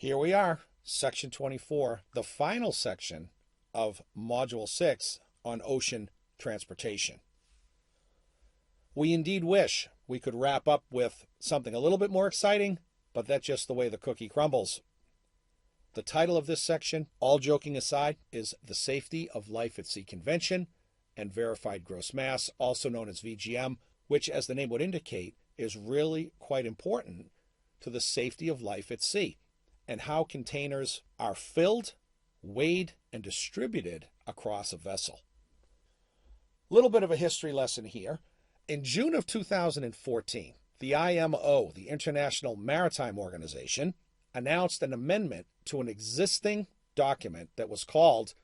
Here we are, section 24, the final section of module 6 on ocean transportation. We indeed wish we could wrap up with something a little bit more exciting, but that's just the way the cookie crumbles. The title of this section, all joking aside, is The Safety of Life at Sea Convention and Verified Gross Mass, also known as VGM, which, as the name would indicate, is really quite important to the safety of life at sea and how containers are filled, weighed, and distributed across a vessel. Little bit of a history lesson here. In June of 2014, the IMO, the International Maritime Organization, announced an amendment to an existing document that was called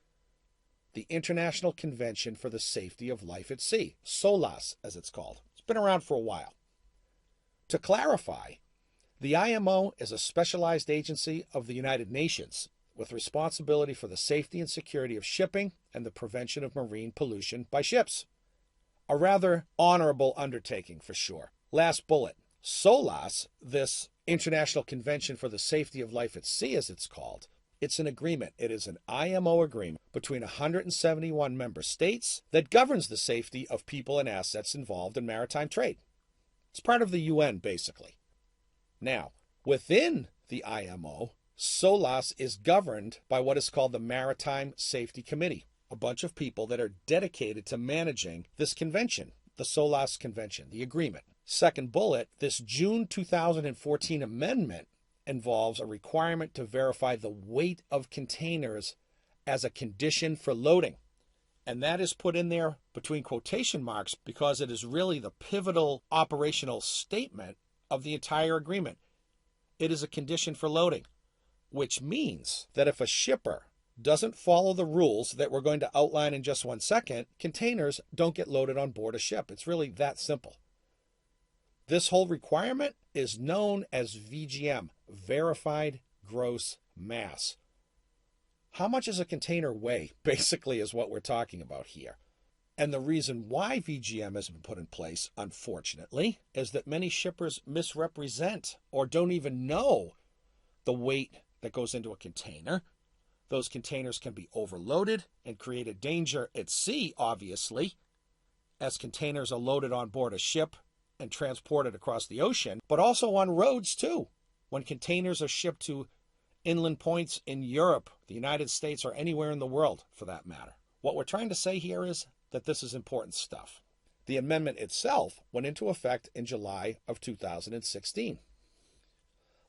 the International Convention for the Safety of Life at Sea, SOLAS as it's called. It's been around for a while. To clarify, the IMO is a specialized agency of the United Nations with responsibility for the safety and security of shipping and the prevention of marine pollution by ships. A rather honorable undertaking for sure. Last bullet. SOLAS, this International Convention for the Safety of Life at Sea as it's called, it's an agreement. It is an IMO agreement between 171 member states that governs the safety of people and assets involved in maritime trade. It's part of the UN, basically. Now, within the IMO, SOLAS is governed by what is called the Maritime Safety Committee, a bunch of people that are dedicated to managing this convention, the SOLAS Convention, the agreement. Second bullet, this June 2014 amendment involves a requirement to verify the weight of containers as a condition for loading. And that is put in there between quotation marks because it is really the pivotal operational statement of the entire agreement. It is a condition for loading, which means that if a shipper doesn't follow the rules that we're going to outline in just 1 second, containers don't get loaded on board a ship. It's really that simple. This whole requirement is known as VGM, Verified Gross Mass. How much does a container weigh, basically, is what we're talking about here. And the reason why VGM has been put in place, unfortunately, is that many shippers misrepresent or don't even know the weight that goes into a container. Those containers can be overloaded and create a danger at sea, obviously, as containers are loaded on board a ship and transported across the ocean, but also on roads too, when containers are shipped to inland points in Europe, the United States, or anywhere in the world for that matter. What we're trying to say here is that this is important stuff. The amendment itself went into effect in July of 2016.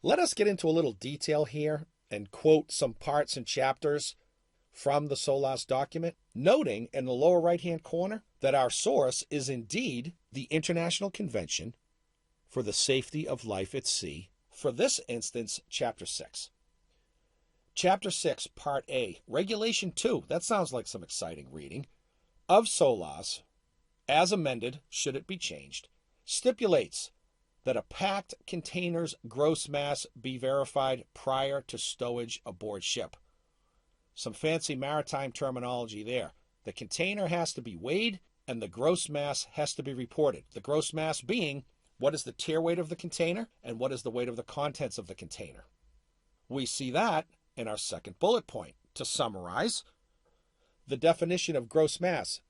Let us get into a little detail here and quote some parts and chapters from the SOLAS document, noting in the lower right-hand corner that our source is indeed the International Convention for the Safety of Life at Sea, for this instance, Chapter 6. Chapter 6, Part A, Regulation 2, that sounds like some exciting reading, of SOLAS, as amended, should it be changed, stipulates that a packed container's gross mass be verified prior to stowage aboard ship. Some fancy maritime terminology there. The container has to be weighed and the gross mass has to be reported. The gross mass being what is the tare weight of the container and what is the weight of the contents of the container. We see that in our second bullet point. To summarize, the definition of gross mass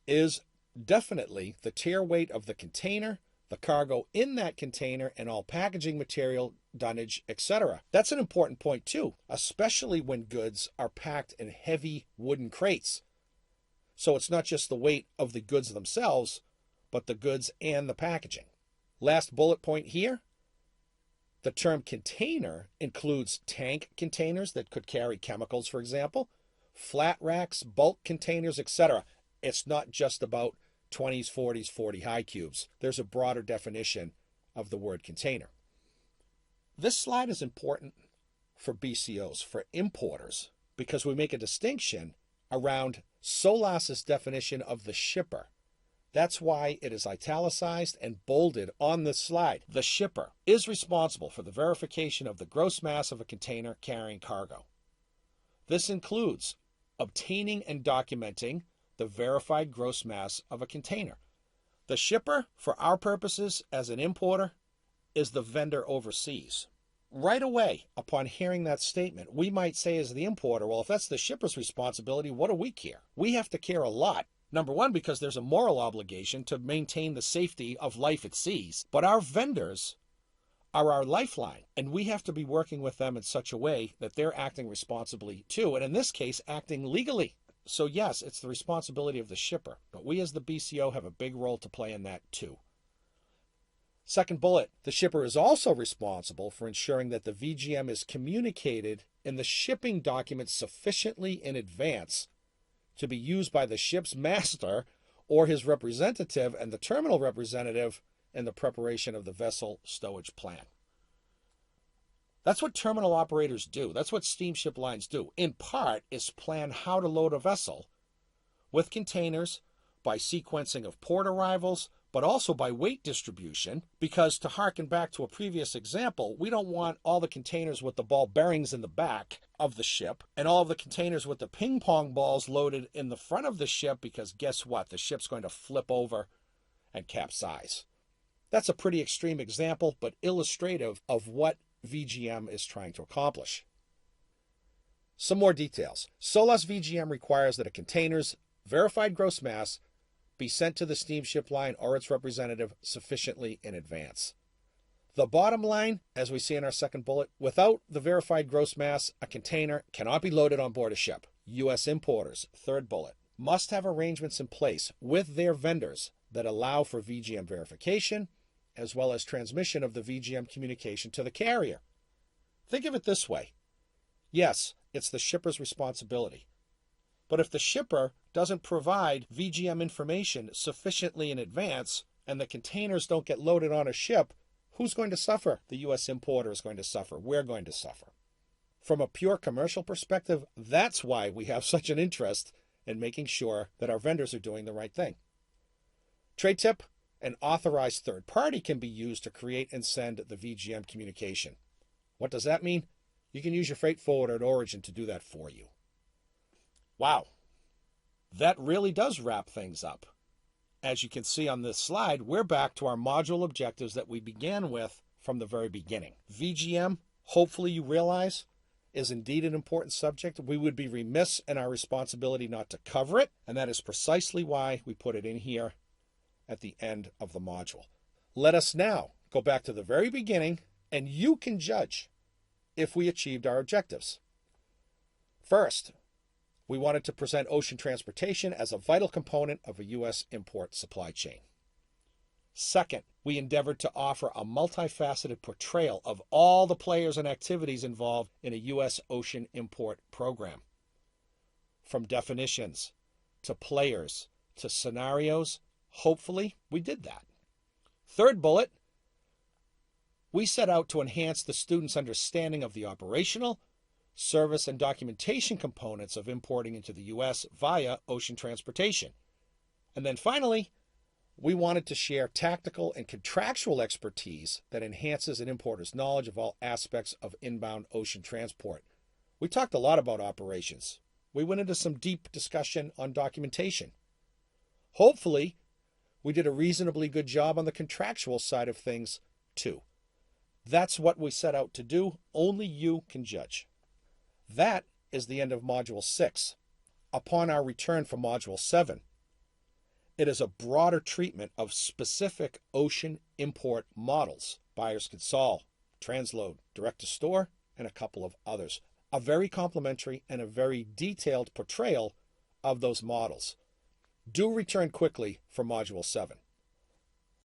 is definitely the tare weight of the container, the cargo in that container, and all packaging material, dunnage, etc. That's an important point too, especially when goods are packed in heavy wooden crates. So it's not just the weight of the goods themselves, but the goods and the packaging. Last bullet point here, the term container includes tank containers that could carry chemicals, for example, flat racks, bulk containers, etc. It's not just about 20s, 40s, 40 high cubes. There's a broader definition of the word container. This slide is important for BCOs, for importers, because we make a distinction around SOLAS's definition of the shipper. That's why it is italicized and bolded on this slide. The shipper is responsible for the verification of the gross mass of a container carrying cargo. This includes obtaining and documenting the verified gross mass of a container. The shipper, for our purposes as an importer, is the vendor overseas. right away upon hearing that statement, we might say as the importer, well, if that's the shipper's responsibility, what do we care? We have to care a lot. Number one, because there's a moral obligation to maintain the safety of life at seas. But our vendors are our lifeline, and we have to be working with them in such a way that they're acting responsibly too, and in this case, acting legally. So yes, it's the responsibility of the shipper, but we as the BCO have a big role to play in that too. Second bullet, the shipper is also responsible for ensuring that the VGM is communicated in the shipping document sufficiently in advance to be used by the ship's master or his representative and the terminal representative in the preparation of the vessel stowage plan. That's what terminal operators do. That's what steamship lines do. In part, is plan how to load a vessel with containers by sequencing of port arrivals, but also by weight distribution, because to harken back to a previous example, we don't want all the containers with the ball bearings in the back of the ship and all of the containers with the ping pong balls loaded in the front of the ship, because guess what? The ship's going to flip over and capsize. That's a pretty extreme example, but illustrative of what VGM is trying to accomplish. Some more details. SOLAS VGM requires that a container's verified gross mass be sent to the steamship line or its representative sufficiently in advance. The bottom line, as we see in our second bullet, without the verified gross mass, a container cannot be loaded on board a ship. U.S. importers, third bullet, must have arrangements in place with their vendors that allow for VGM verification, as well as transmission of the VGM communication to the carrier. Think of it this way. Yes, it's the shipper's responsibility. But if the shipper doesn't provide VGM information sufficiently in advance and the containers don't get loaded on a ship, who's going to suffer? The U.S. importer is going to suffer. We're going to suffer. From a pure commercial perspective, that's why we have such an interest in making sure that our vendors are doing the right thing. Trade tip, an authorized third party can be used to create and send the VGM communication. What does that mean? You can use your freight forwarder at origin to do that for you. Wow, that really does wrap things up. As you can see on this slide, we're back to our module objectives that we began with from the very beginning. VGM, hopefully you realize, is indeed an important subject. We would be remiss in our responsibility not to cover it, and that is precisely why we put it in here at the end of the module. Let us now go back to the very beginning, and you can judge if we achieved our objectives. First, we wanted to present ocean transportation as a vital component of a U.S. import supply chain. Second, we endeavored to offer a multifaceted portrayal of all the players and activities involved in a U.S. ocean import program. From definitions to players to scenarios, hopefully we did that. Third bullet, we set out to enhance the students' understanding of the operational, service, and documentation components of importing into the U.S. via ocean transportation. And then finally, we wanted to share tactical and contractual expertise that enhances an importer's knowledge of all aspects of inbound ocean transport. We talked a lot about operations. We went into some deep discussion on documentation. Hopefully, we did a reasonably good job on the contractual side of things, too. That's what we set out to do. Only you can judge. That is the end of Module 6. Upon our return from Module 7, it is a broader treatment of specific ocean import models. Buyer's consol, transload, direct-to-store, and a couple of others. A very complimentary and a very detailed portrayal of those models. Do return quickly for Module 7.